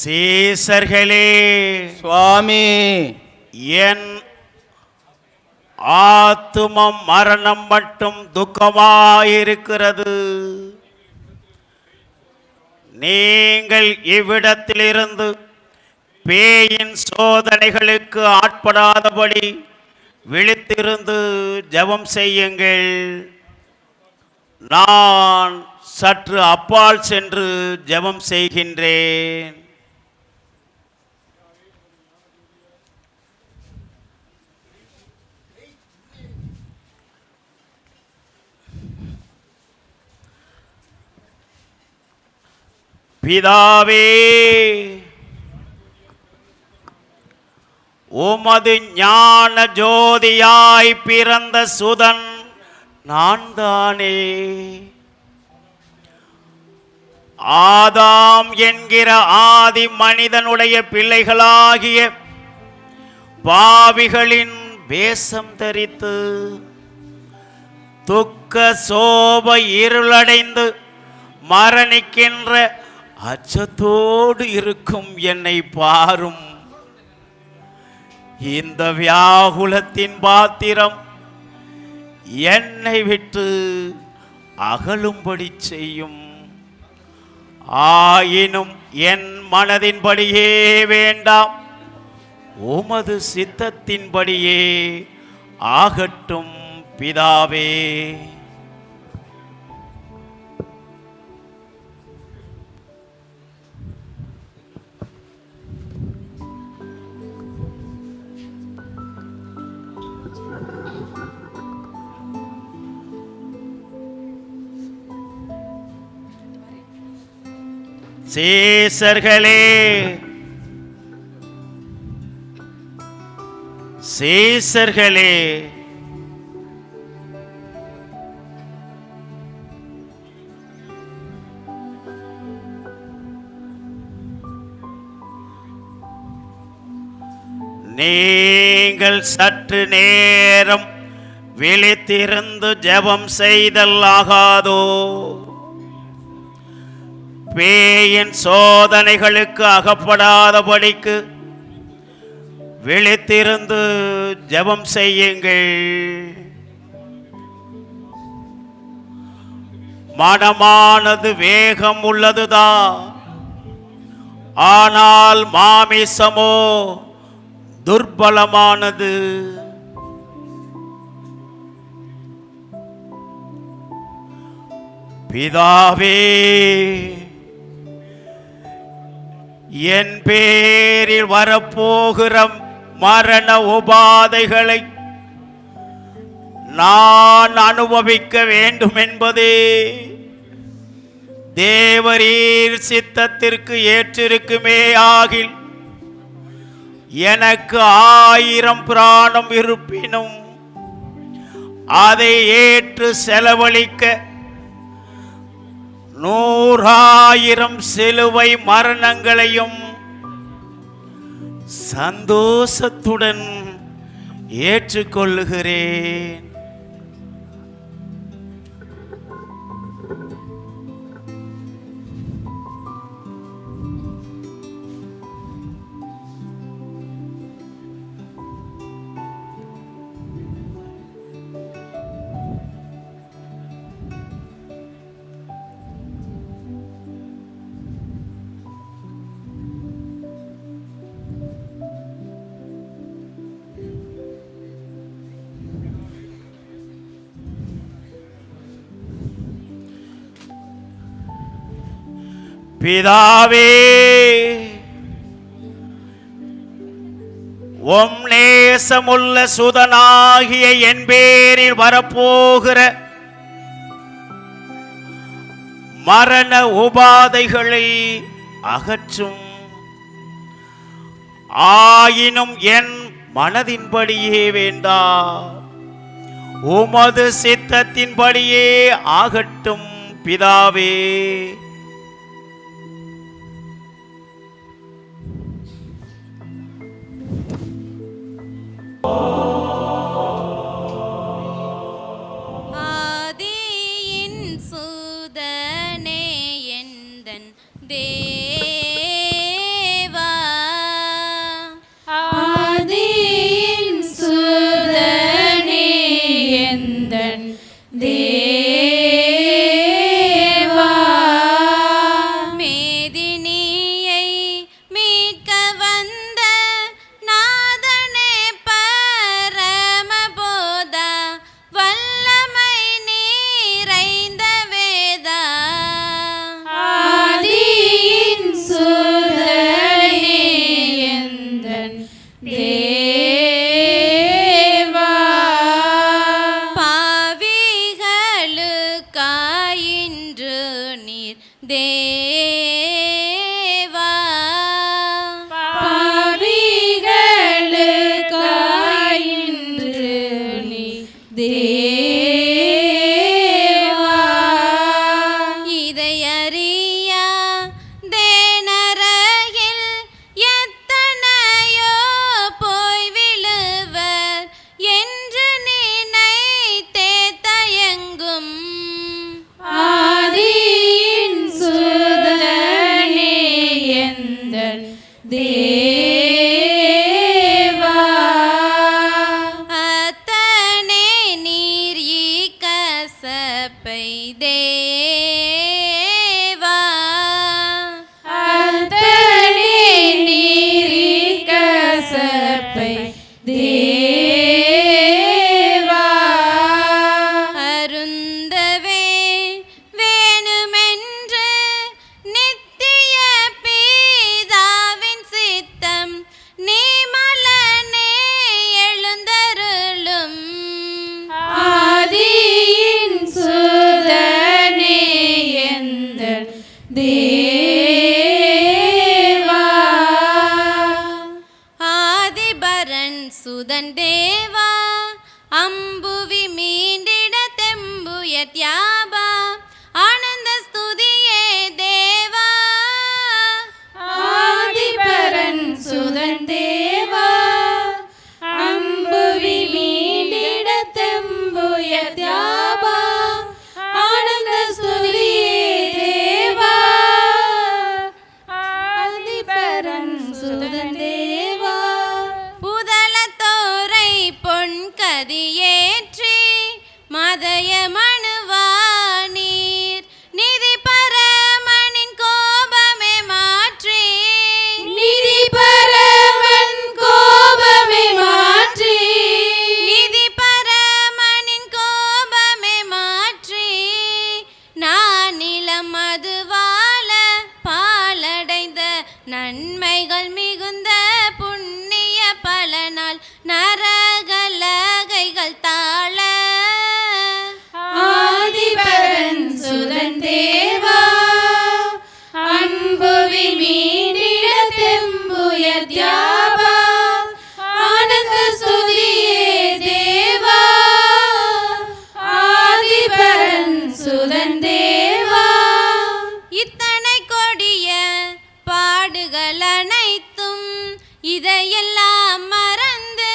சீசர்களே, சுவாமி, என் ஆத்துமம் மரணம் மட்டும் துக்கமாயிருக்கிறது. நீங்கள் இவ்விடத்திலிருந்து பேயின் சோதனைகளுக்கு ஆட்படாதபடி விழித்திருந்து ஜெபம் செய்யுங்கள். நான் சற்று அப்பால் சென்று ஜெபம் செய்கின்றேன். பிதாவே, உமது ஞான ஜோதியாய் பிறந்த சுதன் நான் தானே. ஆதாம் என்கிற ஆதி மனிதனுடைய பிள்ளைகளாகிய பாவிகளின் வேஷம் தரித்து துக்க சோப இருளடைந்து மரணிக்கின்ற அச்சத்தோடு இருக்கும் என்னை பாரும். இந்த வியாகுலத்தின் பாத்திரம் என்னை விட்டு அகலும்படி செய்யும். ஆயினும் என் மனதின்படியே வேண்டாம், உமது சித்தத்தின்படியே ஆகட்டும் பிதாவே. சீசர்களே, சீசர்களே, நீங்கள் சற்று நேரம் விழித்திருந்து ஜெபம் செய்தல் ஆகாதோ? பேயின் சோதனைகளுக்கு அகப்படாதபடிக்கு விழித்திருந்து ஜெபம் செய்யுங்கள். மனமானது வேகம் உள்ளதுதான், ஆனால் மாமிசமோ துர்பலமானது. பிதாவே, என் பேரில் வரப்போகிற மரண உபாதைகளை நான் அனுபவிக்க வேண்டும் என்பதே தேவரீர் சித்தத்திற்கு ஏற்றிருக்குமே ஆகில் எனக்கு 1000 பிராணம் இருப்பினும் அதை ஏற்று செலவழிக்க 100,000 சிலுவை மரணங்களையும் சந்தோஷத்துடன் ஏற்றுக்கொள்ளுகிறேன். பிதாவே, உம் நேசமுள்ள சுதனாகிய என் பேரில் வரப்போகிற மரண உபாதைகளை அகற்றும். ஆயினும் என் மனதின்படியே வேண்டாம், உமது சித்தத்தின்படியே ஆகட்டும் பிதாவே. ஆதியின் சுதனே எந்தன் தேவனே, தேவா. மேதினியை மீட்க வந்த நாதனே பரமபோதா, வல்லமை நிறைந்த வேதா. ஆதியின் சுதனே எந்தன் தேவா. பாவிகளுக்காயின்று நீர் தேவா. பாவிகளுக்காயின்று நீ தேவா. இதை அறியா தேனரகில் எத்தனையோ போய் விழுவர் என்று நினைத்தே தயங்கும். ஆதியின் சுதனே எந்தன் தேவா. அத்தனே நீர் கசப்பை தேவா. அத்தனே நீரி கசப்பை தேவா. அருந்தவே வேணுமென்று நித்திய பீதாவின் சித்தம் நீமலனே எழுந்தருளும். ஆதியின் சுதனே எந்தன் தேவா. ஆதிபரன் சுதன் தேவா, அம்புவி மீண்டிட தெம்புய தியாபா, ஆனந்த ஸ்துதியே தேவா. ஆதிபரன் சுதன் தேவா, அம்புவி மீண்டிட தெம்புய தியாபா, ஆனந்த ஸ்துதியே தேவா. ஆதிபரன் சுதன் தேவா. புதலத்தோரை பொன் கதியேற்றி மதய மணுவானீர், நிதி பரமனின் கோபமே மாற்றி. நிதி பரமன் கோபமே மாற்றி. நிதி பரமனின் கோபமே மாற்றி, நான் நிலம் மதுவால பாலடைந்த நன்மைகள் மிகுந்த புண்ணிய பலனால் நரகலகைகள் தாழ. ஆதிபரன் சுதன் தேவா, அன்புவி மீண்டிட தெம்புய தியாபா, ஆனந்த ஸ்துதியே தேவா. ஆதிபரன் சுதன் தேவா. இத்தனை கொடிய பாடுகள் அனைத்தும் இதையெல்லாம் மறந்து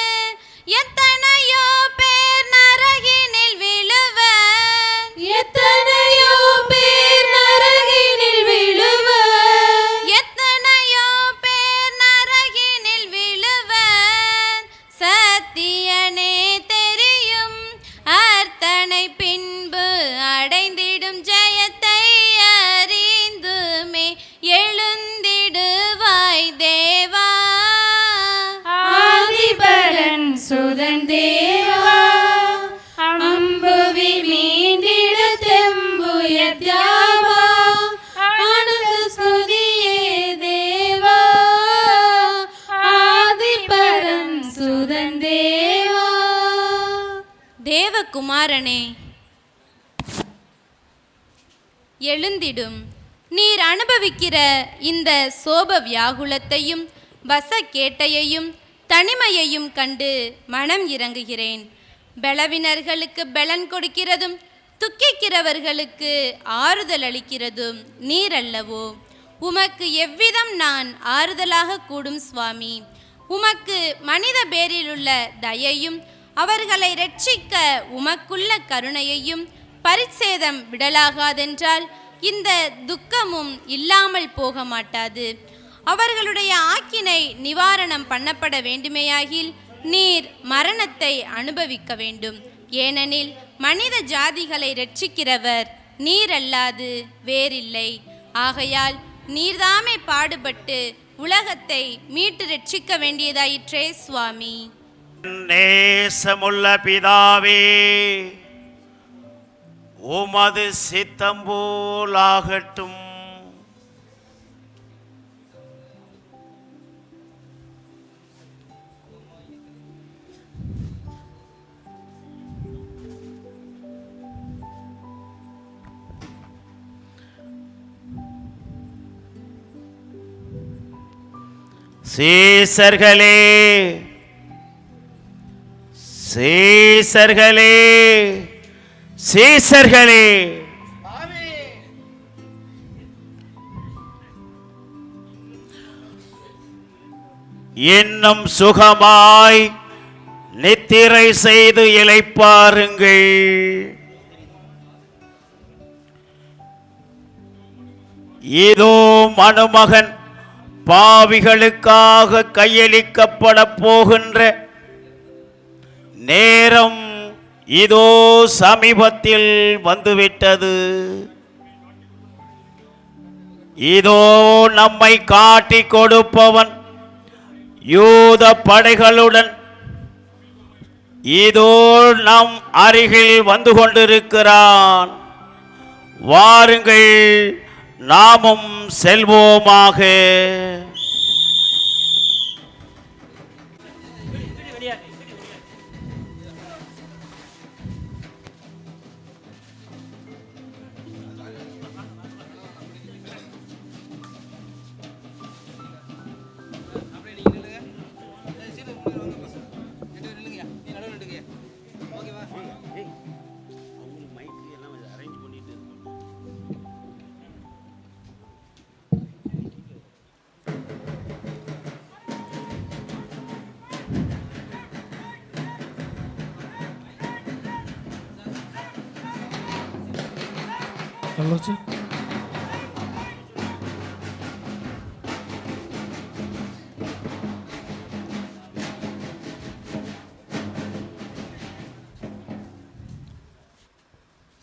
எத்தனையோ பேர் நரகினில் விழுவர். எத்தனையோ பேர் நரகினில் விழுவர். எத்தனையோ பேர் நரகினில் விழுவர். சத்தியனே தெரியும் அர்த்தனை பின்பு அடைந்திடும் ஜெயத்தை அறிந்துமே எழுந்திடுவாய் தேவா. ஆதிபரன் சுதன் தேவா, அம்புவி மீண்டிட தெம்புய தியாபா, ஆனந்த ஸ்துதியே தேவா. ஆதிபரன் சுதன் தேவா. தேவகுமாரனே எழுந்திடும். நீர் அனுபவிக்கிற இந்த சோப வியாகுலத்தையும் வசக்கேட்டையையும் தனிமையையும் கண்டு மனம் இறங்குகிறேன். பலவினர்களுக்கு பலன் கொடுக்கிறதும் துக்கிக்கிறவர்களுக்கு ஆறுதல் அளிக்கிறதும் நீர் அல்லவோ? உமக்கு எவ்விதம் நான் ஆறுதலாக கூடும் சுவாமி? உமக்கு மனித பேரிலுள்ள தயையும் அவர்களை இரட்சிக்க உமக்குள்ள கருணையையும் பரிச்சேதம் விடலாகாதென்றால் இந்த துக்கமும் இல்லாமல் போக மாட்டாது. அவர்களுடைய ஆக்கினை நிவாரணம் பண்ணப்பட வேண்டுமேயாகில் நீர் மரணத்தை அனுபவிக்க வேண்டும். ஏனெனில் மனித ஜாதிகளை இரட்சிக்கிறவர் நீரல்லாது வேறில்லை. ஆகையால் நீர்தாமே பாடுபட்டு உலகத்தை மீட்டு ரட்சிக்க வேண்டியதாயிற்றே சுவாமி. நேசமுள்ள பிதாவே, உமது சித்தம் போலாகட்டும். சீசர்களே, சீசர்களே, சீசர்களே, இன்னும் சுகமாய் நித்திரை செய்து இளைப்பாருங்கள். இதோ மணமகன் பாவிகளுக்காக கையளிக்கப்பட போகின்ற நேரம் இதோ சமீபத்தில் வந்துவிட்டது. இதோ நம்மை காட்டி கொடுப்பவன் யூத படைகளுடன் இதோ நம் அருகில் வந்து கொண்டிருக்கிறான். வாருங்கள், நாமும் செல்வோமாக. Hello, sir.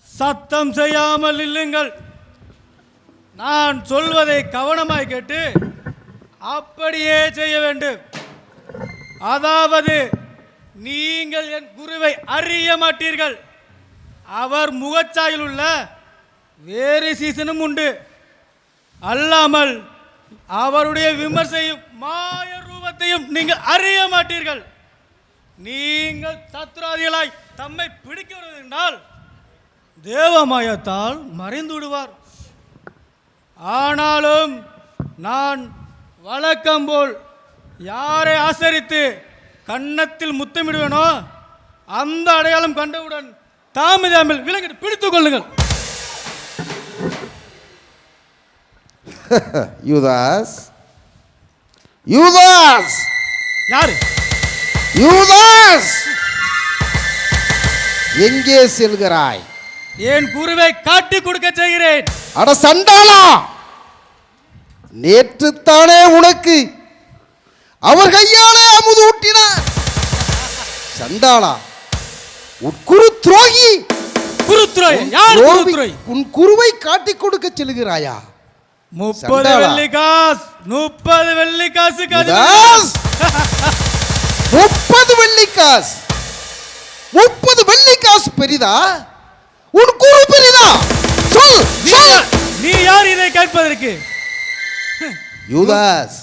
சத்தம் செய்யாமல் இல்லுங்கள். நான் சொல்வதை கவனமாய் கேட்டு அப்படியே செய்ய வேண்டும். அதாவது நீங்கள் என் குருவை அறிய மாட்டீர்கள். அவர் முகச்சாயில் உள்ள வேறு சீசனும் உண்டு. அல்லாமல் அவருடைய விமர்சையும் மாய ரூபத்தையும் நீங்கள் அறிய மாட்டீர்கள். நீங்கள் சத்துராதிகளாய் தம்மை பிடிக்கிறது என்றால் தேவமாயத்தால் மறைந்து விடுவார். ஆனாலும் நான் வழக்கம் போல் யாரை ஆசரித்து கன்னத்தில் முத்தமிடுவேனோ அந்த அடையாளம் கண்டவுடன் தாமிதாமல் விலங்கிட்டு பிடித்துக் கொள்ளுங்கள். யூதாஸ், யூதாஸ், யாரு? யூதாஸ், எங்கே செல்கிறாய்? என் குருவை காட்டி கொடுக்க செய்கிறேன். அட சண்டாளா, நேற்றுத்தானே உனக்கு அவர் கையாலே அமுது ஊட்டினார். சண்டாளா, உட்குரு துரோகி. குருத்துறை யார்? குருத்துறை உன் குருவை காட்டி கொடுக்க செல்கிறாயா? 30 வெள்ளி காசு. 30 வெள்ளி காசு. 30 வெள்ளி காசு. 30 வெள்ளி காசு பெரிதா, உன் குரு பெரிதா? சொல். நீ யார் இதை கேட்பதற்கு? யூதாஸ்,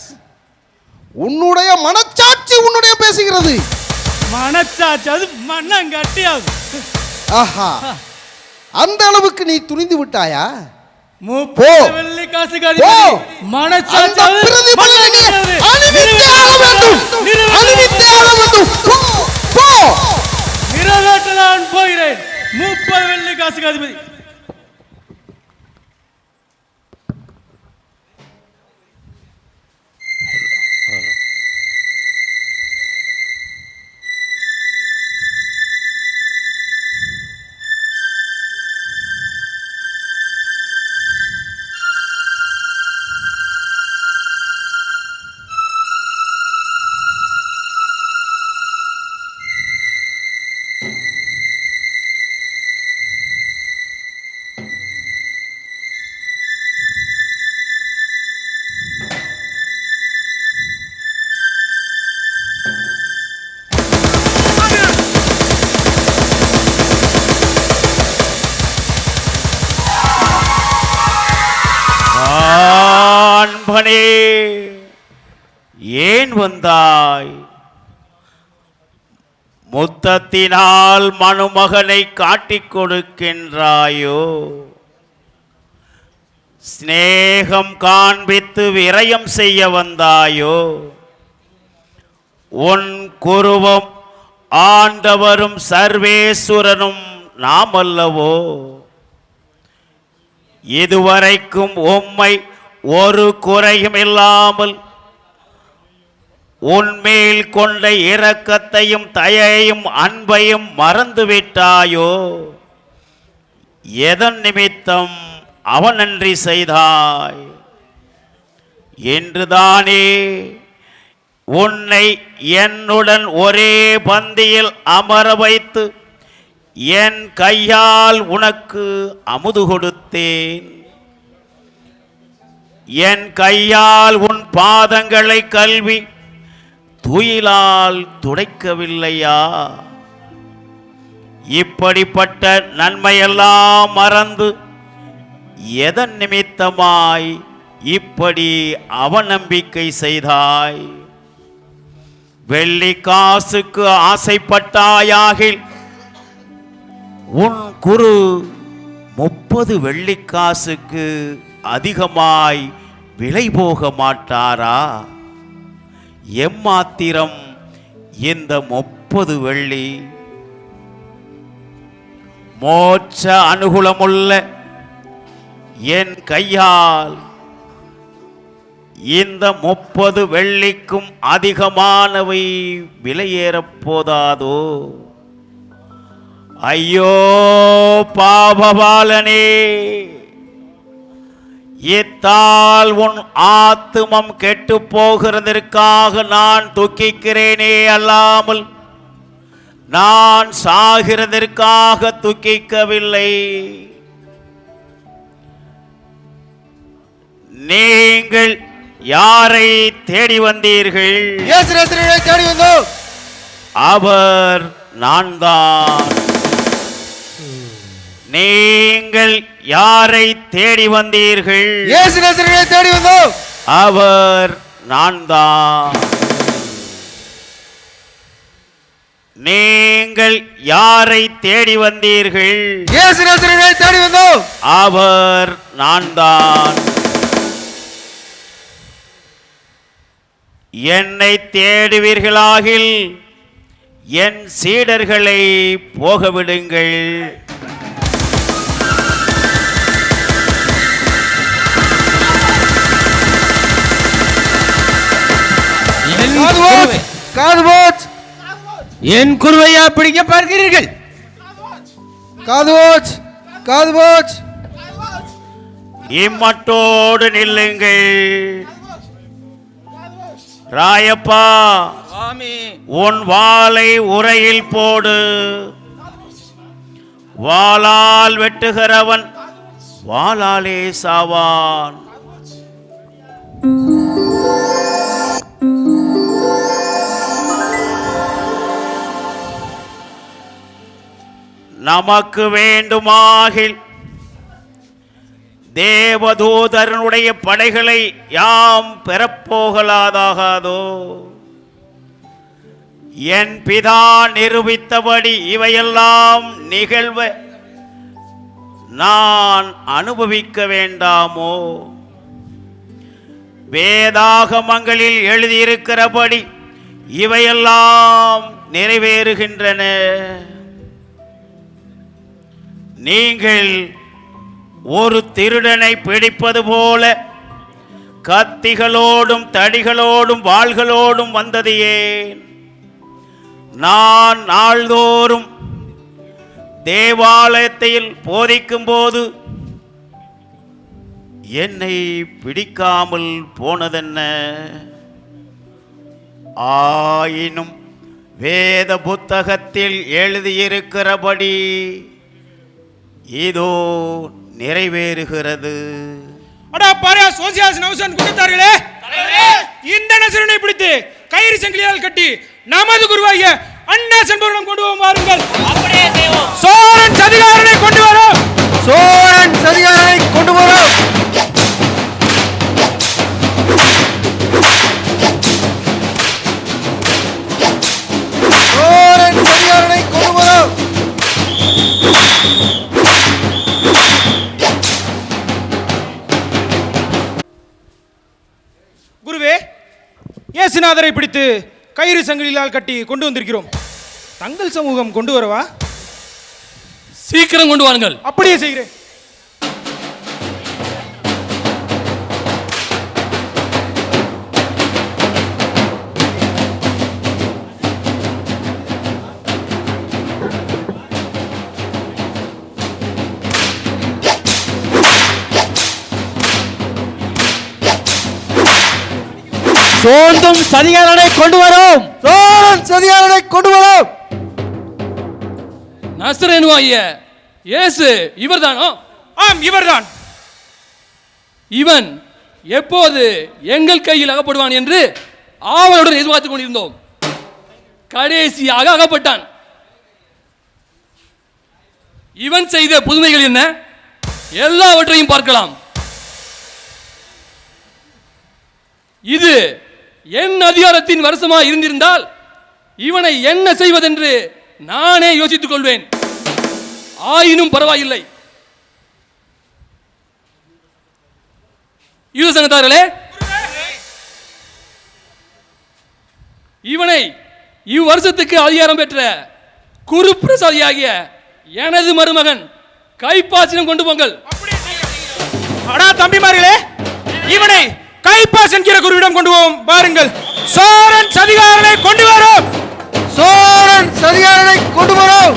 உன்னுடைய மனச்சாட்சி உன்னுடைய பேசுகிறது. மனச்சாட்சி அது மண்ணங்கட்டியாகும். ஆஹா, அந்த அளவுக்கு நீ துணிந்து விட்டாயா? 30 வெள்ளி காசுக்கு அதிபதி மனச்சாட்சி நிறைவேற்ற நான் போகிறேன். 30 வெள்ளி காசுக்கு அதிபதி. மகனே, ஏன் வந்தாய்? முத்தத்தினால் மணுமகனை காட்டிக் கொடுக்கின்றாயோ? சிநேகம் காண்பித்து விரயம் செய்ய வந்தாயோ? உன் குருவம் ஆண்டவரும் சர்வேஸ்வரனும் நாம் அல்லவோ? இதுவரைக்கும் உம்மை ஒரு குறையும் இல்லாமல் உன்மேல் கொண்ட இரக்கத்தையும் தயையும் அன்பையும் மறந்துவிட்டாயோ? எதன் நிமித்தம் அவனன்றி செய்தாய்? என்றுதானே உன்னை என்னுடன் ஒரே பந்தியில் அமர வைத்து என் கையால் உனக்கு அமுது கொடுத்தேன். என் கையால் உன் பாதங்களை கல்வி துயிலால் துடைக்கவில்லையா? இப்படிப்பட்ட நன்மையெல்லாம் மறந்து எதன் நிமித்தமாய் இப்படி அவநம்பிக்கை செய்தாய்? வெள்ளி காசுக்கு ஆசைப்பட்டாயாகில் உன் குரு 30 வெள்ளிக்காசுக்கு அதிகமாய் விலை போக மாட்டாரா? எம்மாத்திரம் இந்த 30 வெள்ளி? மோட்ச அனுகூலமுள்ள என் கையால் இந்த 30 வெள்ளிக்கும் அதிகமானவை விலையேறப் போதாதோ? ஐயோ பாபபாலனே, இத்தால் உன் ஆத்துமம் கெட்டு போகிறதற்காக நான் துக்கிக்கிறேனே அல்லாமல் நான் சாகிறதற்காக துக்கிக்கவில்லை. நீங்கள் யாரை தேடி வந்தீர்கள்? தேடி வந்தோம். அவர் நான் தான். நீங்கள் யாரை தேடி வந்தீர்கள்? தேடி வந்தோம். அவர் நான் தான். நீங்கள் யாரை தேடி வந்தீர்கள்? தேடி வந்தோம். அவர் நான் தான். என்னை தேடுவீர்களாகில் என் சீடர்களை போகவிடுங்கள். என் குருவையா பிடிக்க பார்க்கிறீர்கள்? இம்மட்டோடு நில்லுங்கள். ராயப்பா, உன் வாளை உரையில் போடு. வாளால் வெட்டுகிறவன் வாளாலே சாவான். நமக்கு வேண்டுமாகில் தேவதூதரனுடைய படைகளை யாம் பெறப்போகலாதாகாதோ? என் பிதா நிரூபித்தபடி இவையெல்லாம் நிகழ்வ நான் அனுபவிக்க வேண்டாமோ? வேதாகமங்களில் எழுதியிருக்கிறபடி இவையெல்லாம் நிறைவேறுகின்றன. நீங்கள் ஒரு திருடனை பிடிப்பது போல கத்திகளோடும் தடிகளோடும் வாள்களோடும் வந்தது ஏன்? நான் நாள்தோறும் தேவாலயத்தில் போதிக்கும் போது என்னை பிடிக்காமல் போனதென்ன? ஆயினும் வேத புத்தகத்தில் எழுதியிருக்கிறபடி இதோ நிறைவேறுகிறது. இந்த நசரனை பிடித்து கயிறு சங்கிலியால் கட்டி நமது குருவாகிய அண்ணாசன் கொண்டு வாருங்கள். சோழன் சதிகாரனை கொண்டு வரோம். சோழன் சதிகாரனை கொண்டு வரோம். காசிநாதரை பிடித்து கயிறு சங்கிலியால் கட்டி கொண்டு வந்திருக்கிறோம். தங்கள் சமூகம் கொண்டு வரவா? சீக்கிரம் கொண்டு வாருங்கள். அப்படியே செய்கிறேன். சோர்ந்தும் சதிகாரனை கொண்டு வரோம். சோழன் சதிகாரனை கொண்டு வரோம். நசரேனுவாகிய இயேசு இவர்தானோ? ஆம், இவர்தான். இவன் எப்போது எங்கள் கையில் அகப்படுவான் என்று ஆவலுடன் எதிர்பார்த்துக் கொண்டிருந்தோம். கடைசியாக அகப்பட்டான். இவன் செய்த புதுமைகள் என்ன? எல்லாவற்றையும் பார்க்கலாம். இது என் அதிகாரத்தின் வருஷமாக இருந்திருந்தால் இவனை என்ன செய்வதென்று நானே யோசித்துக் கொள்வேன். ஆயினும் பரவாயில்லை. யூத சங்கத்தார்களே, இவனை இவ்வருஷத்துக்கு அதிகாரம் பெற்ற குருப்பிரசாதியாகிய எனது மருமகன் கைப்பாசிடம் கொண்டு போங்கள். அடா தம்பிமார்களே, இவனை கைப்பாஸ் என்கிற குருவிடம் கொண்டு போவோம். பாருங்கள், சோரன் சதிகாரனை கொண்டு வரோம். சோழன் சதிகாரனை கொண்டு வரோம்.